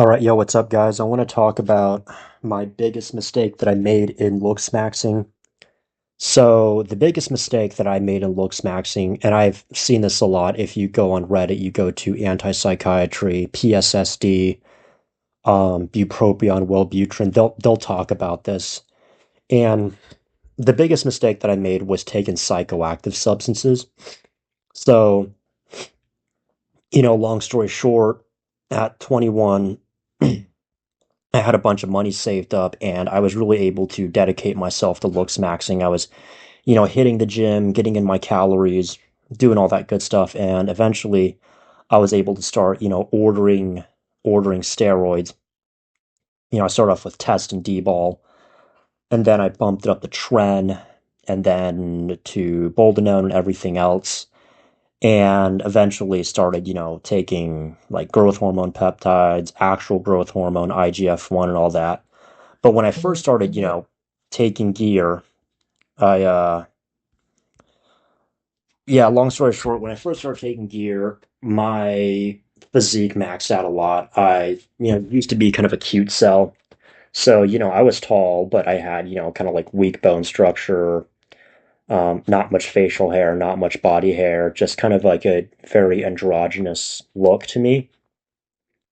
All right, yo, what's up, guys? I want to talk about my biggest mistake that I made in Looksmaxing. So, the biggest mistake that I made in Looksmaxing, and I've seen this a lot if you go on Reddit, you go to anti-psychiatry, PSSD, bupropion, Wellbutrin, they'll talk about this. And the biggest mistake that I made was taking psychoactive substances. So, long story short, at 21, I had a bunch of money saved up and I was really able to dedicate myself to looks maxing. I was, hitting the gym, getting in my calories, doing all that good stuff. And eventually I was able to start, ordering steroids. I started off with test and D-ball, and then I bumped it up to Tren and then to Boldenone and everything else. And eventually started, taking like growth hormone peptides, actual growth hormone, IGF-1 and all that. But when I first started, taking gear, I yeah, long story short, when I first started taking gear, my physique maxed out a lot. I, used to be kind of a cute cell. So, I was tall, but I had, kind of like weak bone structure, not much facial hair, not much body hair, just kind of like a very androgynous look to me.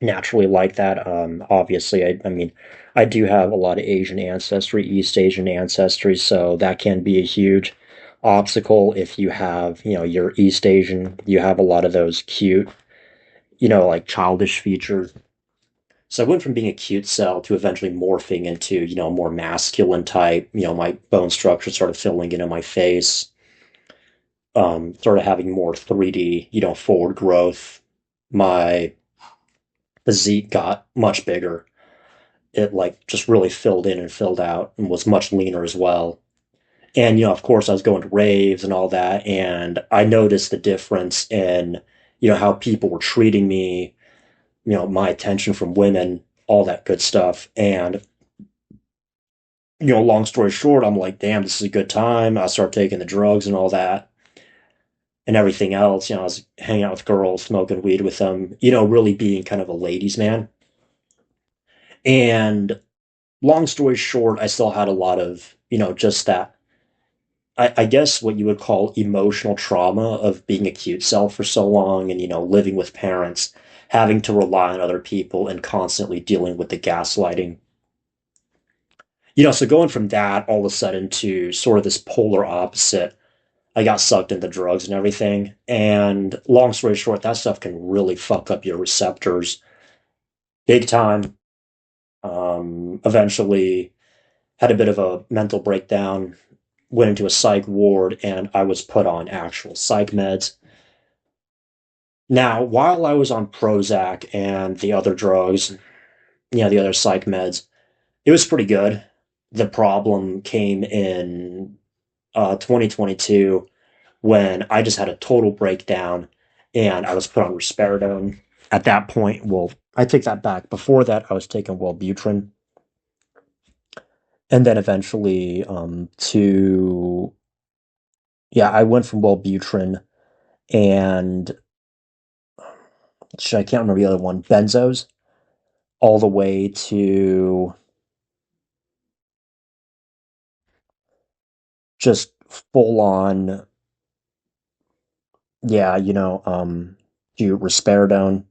Naturally like that. Obviously, I mean, I do have a lot of Asian ancestry, East Asian ancestry, so that can be a huge obstacle if you have, you're East Asian, you have a lot of those cute, like childish features. So I went from being a cute cell to eventually morphing into, more masculine type, my bone structure started filling into my face, started having more 3D, forward growth. My physique got much bigger. It like just really filled in and filled out and was much leaner as well. And of course, I was going to raves and all that, and I noticed the difference in how people were treating me, my attention from women, all that good stuff. And long story short, I'm like, damn, this is a good time. I start taking the drugs and all that and everything else. I was hanging out with girls, smoking weed with them, really being kind of a ladies' man. And long story short, I still had a lot of, just that, I guess what you would call emotional trauma of being a cute self for so long and, living with parents, having to rely on other people and constantly dealing with the gaslighting. So going from that all of a sudden to sort of this polar opposite, I got sucked into drugs and everything. And long story short, that stuff can really fuck up your receptors big time. Eventually had a bit of a mental breakdown, went into a psych ward, and I was put on actual psych meds. Now, while I was on Prozac and the other drugs, the other psych meds, it was pretty good. The problem came in 2022 when I just had a total breakdown and I was put on risperidone. At that point, well, I take that back. Before that, I was taking Wellbutrin, and then eventually yeah, I went from Wellbutrin and I can't remember the other one, benzos, all the way to just full on, yeah, to risperidone.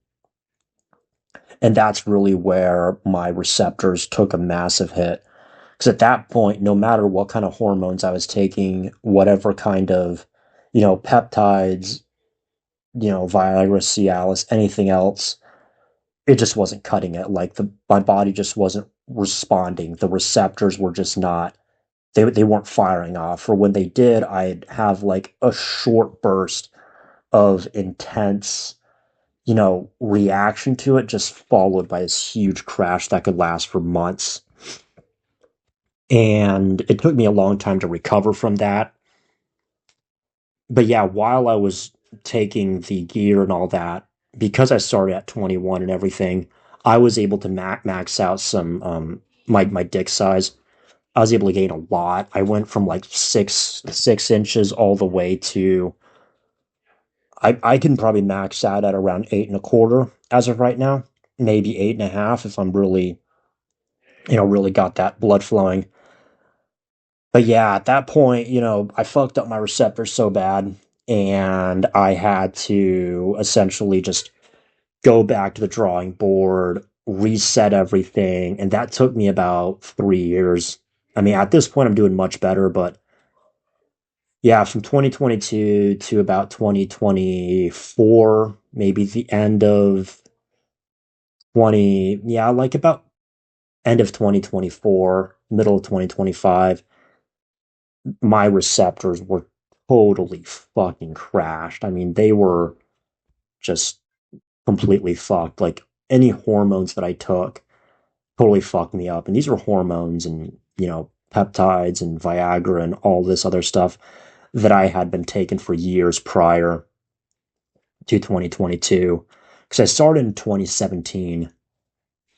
And that's really where my receptors took a massive hit. Because at that point, no matter what kind of hormones I was taking, whatever kind of, peptides, Viagra, Cialis, anything else, it just wasn't cutting it. Like my body just wasn't responding. The receptors were just not, they weren't firing off. Or when they did, I'd have like a short burst of intense, reaction to it, just followed by this huge crash that could last for months. And it took me a long time to recover from that. But yeah, while I was taking the gear and all that, because I started at 21 and everything, I was able to max out some my dick size. I was able to gain a lot. I went from like 6 inches all the way to I can probably max out at around 8 and a quarter as of right now. maybe 8.5 if I'm really, really got that blood flowing. But yeah, at that point, I fucked up my receptors so bad, and I had to essentially just go back to the drawing board, reset everything, and that took me about 3 years. I mean, at this point, I'm doing much better, but yeah, from 2022 to about 2024, maybe the end of yeah, like about end of 2024, middle of 2025, my receptors were totally fucking crashed. I mean, they were just completely fucked. Like any hormones that I took totally fucked me up. And these are hormones and, peptides and Viagra and all this other stuff that I had been taking for years prior to 2022. Because I started in 2017.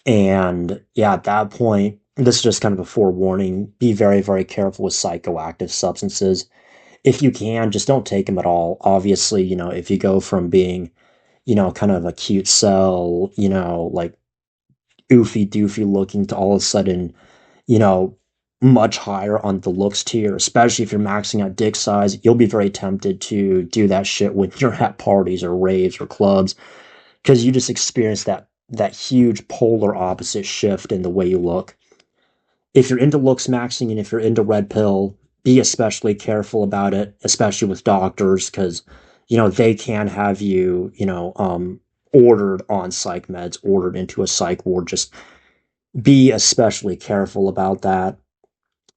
And yeah, at that point, this is just kind of a forewarning. Be very, very careful with psychoactive substances. If you can, just don't take them at all. Obviously, if you go from being, kind of a cute cell, like oofy doofy looking to all of a sudden, you know, much higher on the looks tier, especially if you're maxing out dick size, you'll be very tempted to do that shit when you're at parties or raves or clubs because you just experience that huge polar opposite shift in the way you look. If you're into looks maxing and if you're into red pill, be especially careful about it, especially with doctors, because they can have you, ordered on psych meds, ordered into a psych ward. Just be especially careful about that.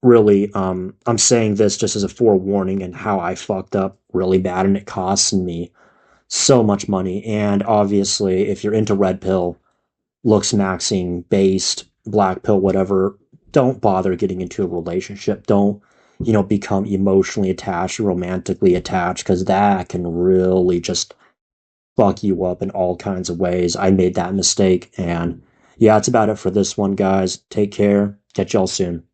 Really, I'm saying this just as a forewarning and how I fucked up really bad, and it cost me so much money. And obviously, if you're into red pill, looks maxing, based, black pill, whatever, don't bother getting into a relationship. Don't, become emotionally attached, romantically attached, because that can really just fuck you up in all kinds of ways. I made that mistake. And yeah, that's about it for this one, guys. Take care. Catch y'all soon.